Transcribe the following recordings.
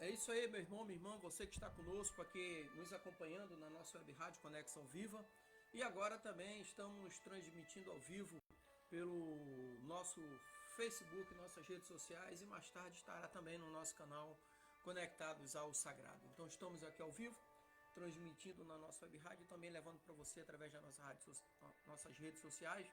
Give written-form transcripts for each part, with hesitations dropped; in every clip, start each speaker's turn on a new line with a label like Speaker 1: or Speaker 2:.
Speaker 1: É isso aí, meu irmão, minha irmã, você que está conosco aqui, nos acompanhando na nossa web rádio Conexão Viva. E agora também estamos transmitindo ao vivo pelo nosso Facebook, nossas redes sociais, e mais tarde estará também no nosso canal Conectados ao Sagrado. Então estamos aqui ao vivo, transmitindo na nossa web rádio e também levando para você através das nossas redes sociais.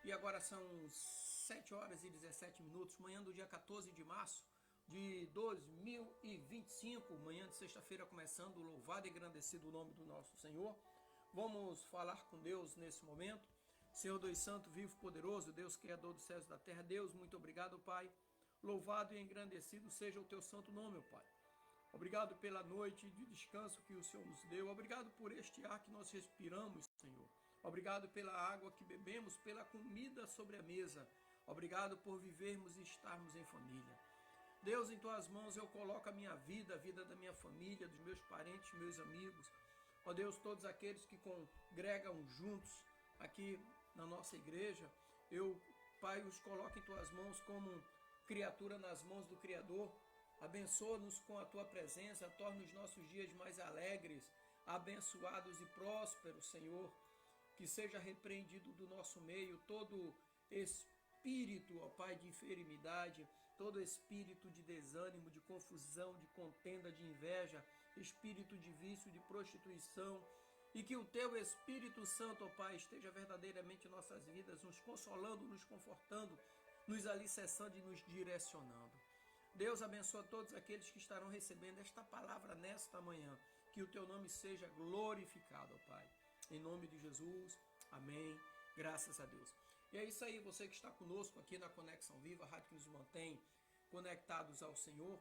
Speaker 1: E agora são 7 horas e 17 minutos, manhã do dia 14 de março de 2025, manhã de sexta-feira começando, louvado e engrandecido o nome do nosso Senhor. Vamos falar com Deus nesse momento. Senhor Deus Santo, vivo, poderoso, Deus Criador dos céus e da terra, Deus, muito obrigado, Pai. Louvado e engrandecido seja o teu santo nome, Pai. Obrigado pela noite de descanso que o Senhor nos deu. Obrigado por este ar que nós respiramos, Senhor. Obrigado pela água que bebemos, pela comida sobre a mesa. Obrigado por vivermos e estarmos em família. Deus, em tuas mãos eu coloco a minha vida, a vida da minha família, dos meus parentes, meus amigos. Ó Deus, todos aqueles que congregam juntos aqui na nossa igreja, eu, Pai, os coloco em tuas mãos como criatura nas mãos do Criador. Abençoa-nos com a tua presença, torna os nossos dias mais alegres, abençoados e prósperos, Senhor. Que seja repreendido do nosso meio todo espírito, ó Pai, de enfermidade, todo espírito de desânimo, de confusão, de contenda, de inveja, espírito de vício, de prostituição, e que o teu Espírito Santo, ó Pai, esteja verdadeiramente em nossas vidas, nos consolando, nos confortando, nos alicerçando e nos direcionando. Deus abençoa todos aqueles que estarão recebendo esta palavra nesta manhã, que o teu nome seja glorificado, ó Pai. Em nome de Jesus, amém. Graças a Deus. E é isso aí, você que está conosco aqui na Conexão Viva, a rádio que nos mantém conectados ao Senhor.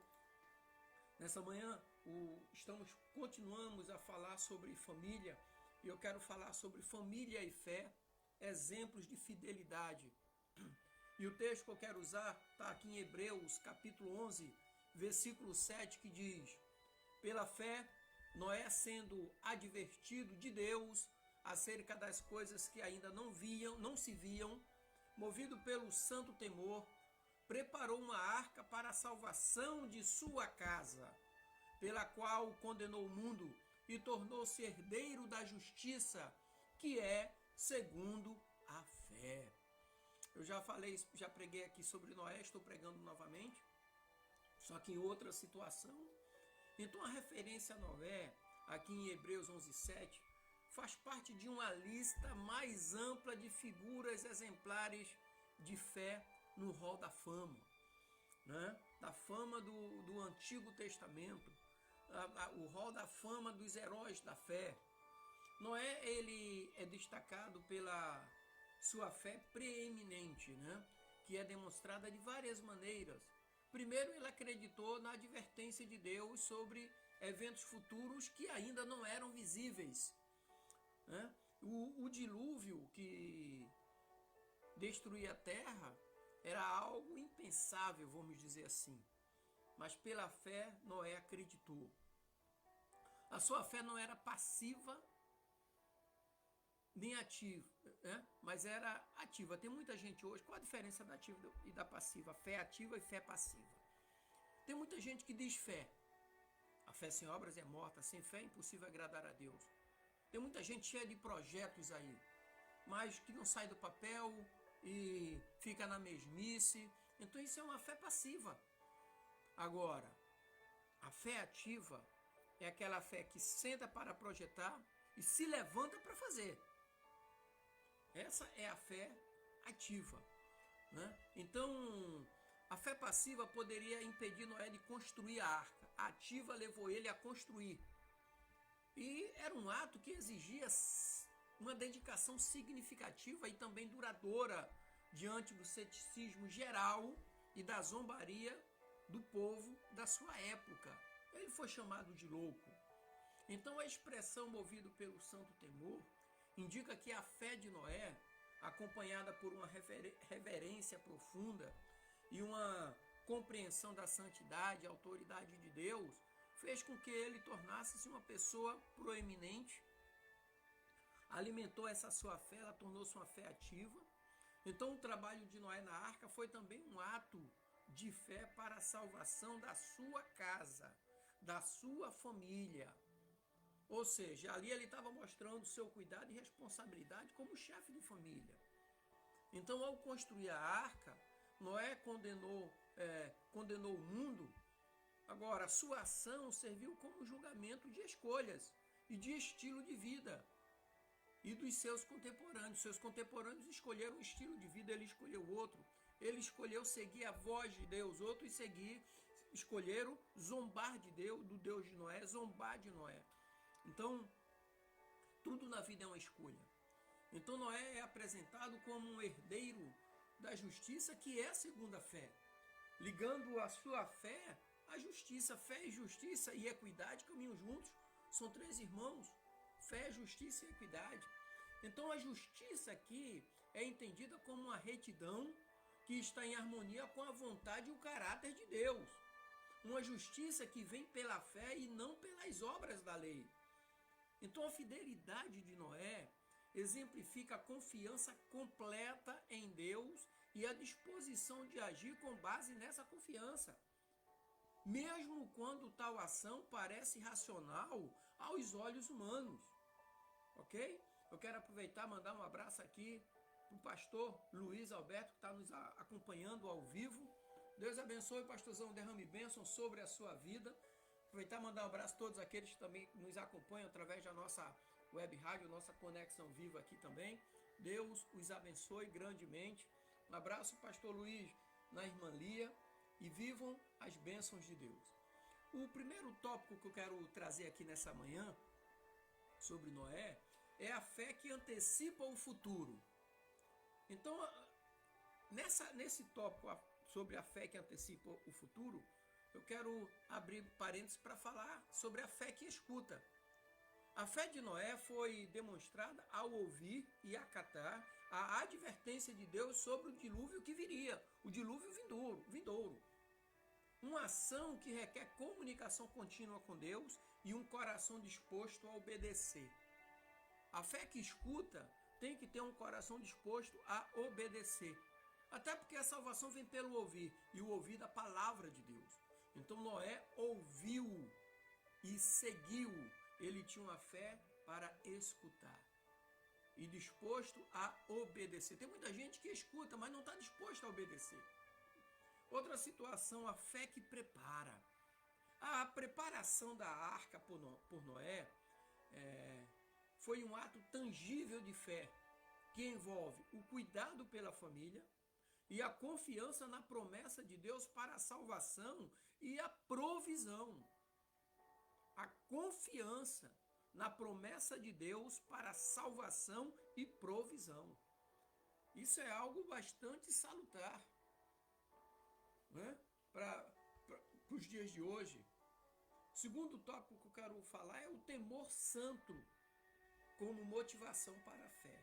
Speaker 1: Nessa manhã, continuamos a falar sobre família, e eu quero falar sobre família e fé, exemplos de fidelidade. E o texto que eu quero usar está aqui em Hebreus, capítulo 11, versículo 7, que diz: pela fé, Noé, sendo advertido de Deus acerca das coisas que ainda não se viam, movido pelo santo temor, preparou uma arca para a salvação de sua casa, pela qual condenou o mundo e tornou-se herdeiro da justiça, que é segundo a fé. Eu já falei, já preguei aqui sobre Noé, estou pregando novamente, só que em outra situação. Então a referência a Noé, aqui em Hebreus 11:7, faz parte de uma lista mais ampla de figuras exemplares de fé no rol da fama, né? Da fama do Antigo Testamento, o rol da fama dos heróis da fé. Noé, ele é destacado pela sua fé preeminente, né? Que é demonstrada de várias maneiras. Primeiro, ele acreditou na advertência de Deus sobre eventos futuros que ainda não eram visíveis, né? O dilúvio que destruía a terra era algo impensável, vamos dizer assim. Mas pela fé, Noé acreditou. A sua fé não era passiva nem ativa, né? Mas era ativa. Tem muita gente hoje, qual a diferença da ativa e da passiva? Fé ativa e fé passiva. Tem muita gente que diz fé. A fé sem obras é morta, sem fé é impossível agradar a Deus. Tem muita gente cheia de projetos aí, mas que não sai do papel e fica na mesmice. Então isso é uma fé passiva. Agora, a fé ativa é aquela fé que senta para projetar e se levanta para fazer. Essa é a fé ativa, né? Então, a fé passiva poderia impedir Noé de construir a arca. A ativa levou ele a construir. E era um ato que exigia uma dedicação significativa e também duradoura diante do ceticismo geral e da zombaria do povo da sua época. Ele foi chamado de louco. Então a expressão movido pelo santo temor indica que a fé de Noé, acompanhada por uma reverência profunda e uma compreensão da santidade e autoridade de Deus, fez com que ele tornasse-se uma pessoa proeminente, alimentou essa sua fé, ela tornou-se uma fé ativa. Então o trabalho de Noé na arca foi também um ato de fé para a salvação da sua casa. da sua família. Ou seja, ali ele estava mostrando seu cuidado e responsabilidade como chefe de família. Então, ao construir a arca, Noé condenou o mundo. Agora, sua ação serviu como julgamento de escolhas e de estilo de vida e dos seus contemporâneos. Seus contemporâneos escolheram um estilo de vida, ele escolheu outro. Ele escolheu seguir a voz de Deus, outros escolheram zombar de Deus, do Deus de Noé, zombar de Noé. Então, tudo na vida é uma escolha. Então, Noé é apresentado como um herdeiro da justiça, que é a segunda fé, ligando a sua fé à justiça. Fé e justiça e equidade caminham juntos, são três irmãos, fé, justiça e equidade. Então, a justiça aqui é entendida como uma retidão que está em harmonia com a vontade e o caráter de Deus. Uma justiça que vem pela fé e não pelas obras da lei. Então, a fidelidade de Noé exemplifica a confiança completa em Deus e a disposição de agir com base nessa confiança, mesmo quando tal ação parece irracional aos olhos humanos. Ok? Eu quero aproveitar e mandar um abraço aqui para o pastor Luiz Alberto, que está nos acompanhando ao vivo. Deus abençoe, pastorzão, derrame bênção sobre a sua vida. Aproveitar e mandar um abraço a todos aqueles que também nos acompanham através da nossa web rádio, nossa conexão viva aqui também. Deus os abençoe grandemente. Um abraço, pastor Luiz, na irmã Lia, e vivam as bênçãos de Deus. O primeiro tópico que eu quero trazer aqui nessa manhã sobre Noé é a fé que antecipa o futuro. Então, nesse tópico sobre a fé que antecipa o futuro, eu quero abrir parênteses para falar sobre a fé que escuta. A fé de Noé foi demonstrada ao ouvir e acatar a advertência de Deus sobre o dilúvio que viria, o dilúvio vindouro. Uma ação que requer comunicação contínua com Deus e um coração disposto a obedecer. A fé que escuta tem que ter um coração disposto a obedecer. Até porque a salvação vem pelo ouvir, e o ouvir da palavra de Deus. Então Noé ouviu e seguiu. Ele tinha uma fé para escutar e disposto a obedecer. Tem muita gente que escuta, mas não está disposto a obedecer. Outra situação, a fé que prepara. A preparação da arca por Noé foi um ato tangível de fé, que envolve o cuidado pela família e a confiança na promessa de Deus para a salvação e a provisão. A confiança na promessa de Deus para a salvação e provisão. Isso é algo bastante salutar, né? Para os dias de hoje. O segundo tópico que eu quero falar é o temor santo como motivação para a fé.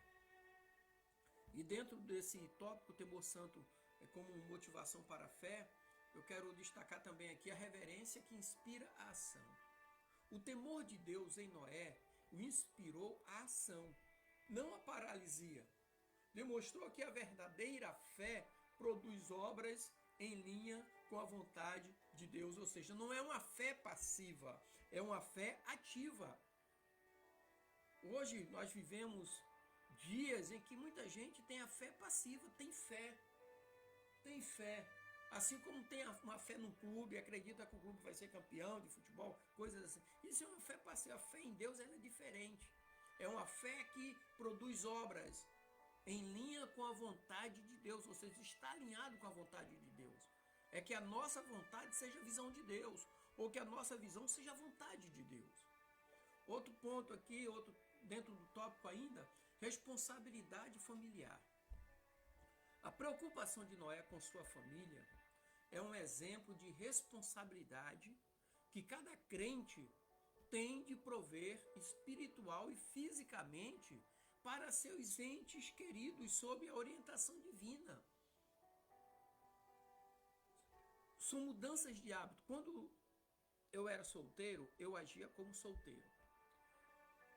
Speaker 1: E dentro desse tópico, temor santo como motivação para a fé, eu quero destacar também aqui a reverência que inspira a ação. O temor de Deus em Noé o inspirou a ação, não a paralisia. Demonstrou que a verdadeira fé produz obras em linha com a vontade de Deus, ou seja, não é uma fé passiva, é uma fé ativa. Hoje nós vivemos dias em que muita gente tem a fé passiva, tem fé, assim como tem uma fé num clube, acredita que o clube vai ser campeão de futebol, coisas assim. Isso é uma fé passiva. A fé em Deus ela é diferente, é uma fé que produz obras em linha com a vontade de Deus, ou seja, está alinhado com a vontade de Deus. É que a nossa vontade seja a visão de Deus, ou que a nossa visão seja a vontade de Deus. Outro ponto aqui, outro dentro do tópico ainda, responsabilidade familiar. A preocupação de Noé com sua família é um exemplo de responsabilidade que cada crente tem de prover espiritual e fisicamente para seus entes queridos sob a orientação divina. São mudanças de hábito. Quando eu era solteiro, eu agia como solteiro.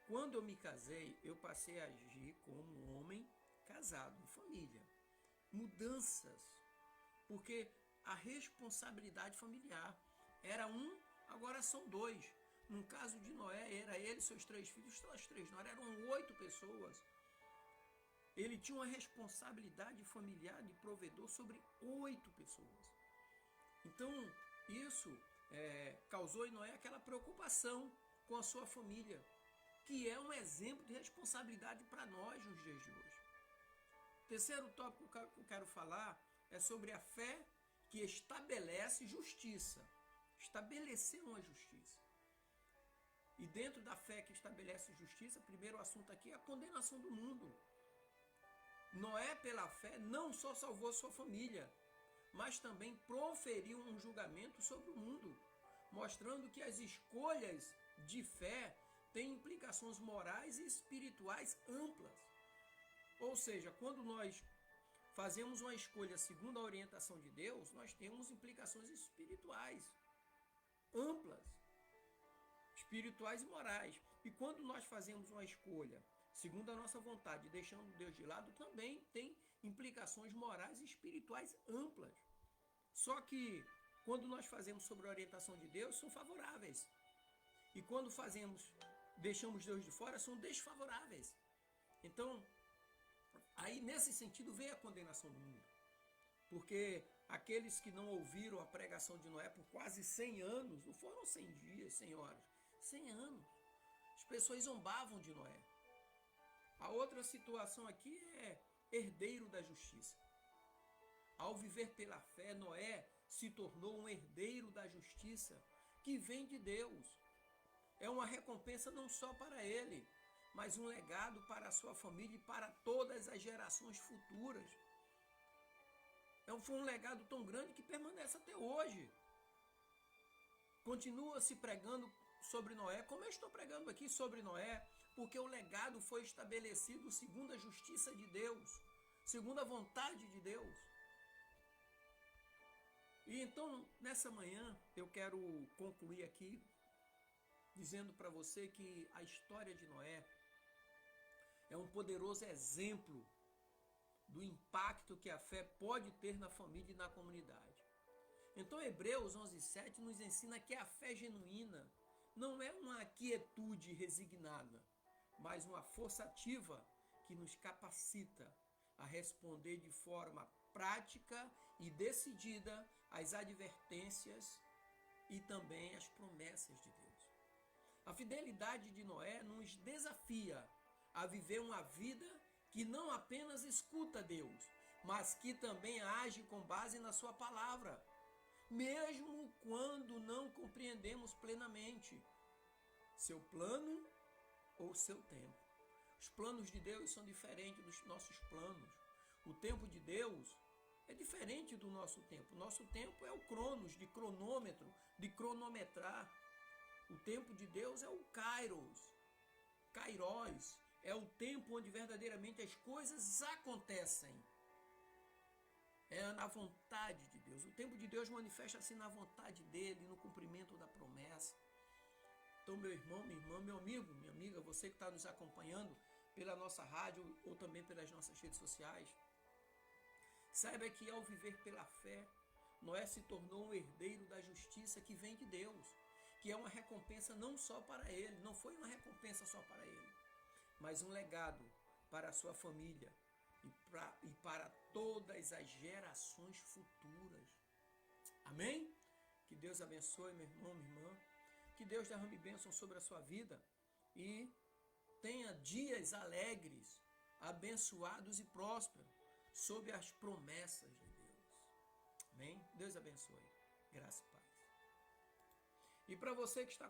Speaker 1: Quando eu me casei, eu passei a agir como um homem casado, de família. Mudanças, porque a responsabilidade familiar era um agora são 2. No caso de Noé, era ele e seus 3 filhos, são as 3. Não eram 8 pessoas. Ele tinha uma responsabilidade familiar de provedor sobre 8 pessoas. Então, isso causou em Noé aquela preocupação com a sua família, que é um exemplo de responsabilidade para nós nos dias de hoje. Terceiro tópico que eu quero falar é sobre a fé que estabelece justiça. Estabelecer uma justiça. E dentro da fé que estabelece justiça, primeiro assunto aqui é a condenação do mundo. Noé, pela fé, não só salvou sua família, mas também proferiu um julgamento sobre o mundo, mostrando que as escolhas de fé têm implicações morais e espirituais amplas. Ou seja, quando nós fazemos uma escolha segundo a orientação de Deus, nós temos implicações espirituais amplas, espirituais e morais. E quando nós fazemos uma escolha segundo a nossa vontade, deixando Deus de lado, também tem implicações morais e espirituais amplas. Só que quando nós fazemos sobre a orientação de Deus, são favoráveis. E quando deixamos Deus de fora, são desfavoráveis. Então, aí nesse sentido vem a condenação do mundo. Porque aqueles que não ouviram a pregação de Noé por quase 100 anos, não foram 100 dias, 100 horas, 100 anos. As pessoas zombavam de Noé. A outra situação aqui é herdeiro da justiça. Ao viver pela fé, Noé se tornou um herdeiro da justiça que vem de Deus. É uma recompensa não só para ele, mas um legado para a sua família e para todas as gerações futuras. Foi um legado tão grande que permanece até hoje. Continua se pregando sobre Noé, como eu estou pregando aqui sobre Noé, porque o legado foi estabelecido segundo a justiça de Deus, segundo a vontade de Deus. E então, nessa manhã, eu quero concluir aqui, dizendo para você que a história de Noé é um poderoso exemplo do impacto que a fé pode ter na família e na comunidade. Então, Hebreus 11:7 nos ensina que a fé genuína não é uma quietude resignada, mas uma força ativa que nos capacita a responder de forma prática e decidida às advertências e também às promessas de Deus. A fidelidade de Noé nos desafia a viver uma vida que não apenas escuta Deus, mas que também age com base na sua palavra, mesmo quando não compreendemos plenamente seu plano ou seu tempo. Os planos de Deus são diferentes dos nossos planos. O tempo de Deus é diferente do nosso tempo. O nosso tempo é o cronos, de cronômetro, de cronometrar. O tempo de Deus é o kairos, é o tempo onde verdadeiramente as coisas acontecem. É na vontade de Deus. O tempo de Deus manifesta-se na vontade dele, no cumprimento da promessa. Então, meu irmão, minha irmã, meu amigo, minha amiga, você que está nos acompanhando pela nossa rádio ou também pelas nossas redes sociais, saiba que ao viver pela fé, Noé se tornou um herdeiro da justiça que vem de Deus, que é uma recompensa não só para ele, não foi uma recompensa só para ele, mas um legado para a sua família e para todas as gerações futuras. Amém? Que Deus abençoe, meu irmão, minha irmã. Que Deus derrame bênção sobre a sua vida e tenha dias alegres, abençoados e prósperos, sob as promessas de Deus. Amém? Deus abençoe. Graça e paz. E para você que está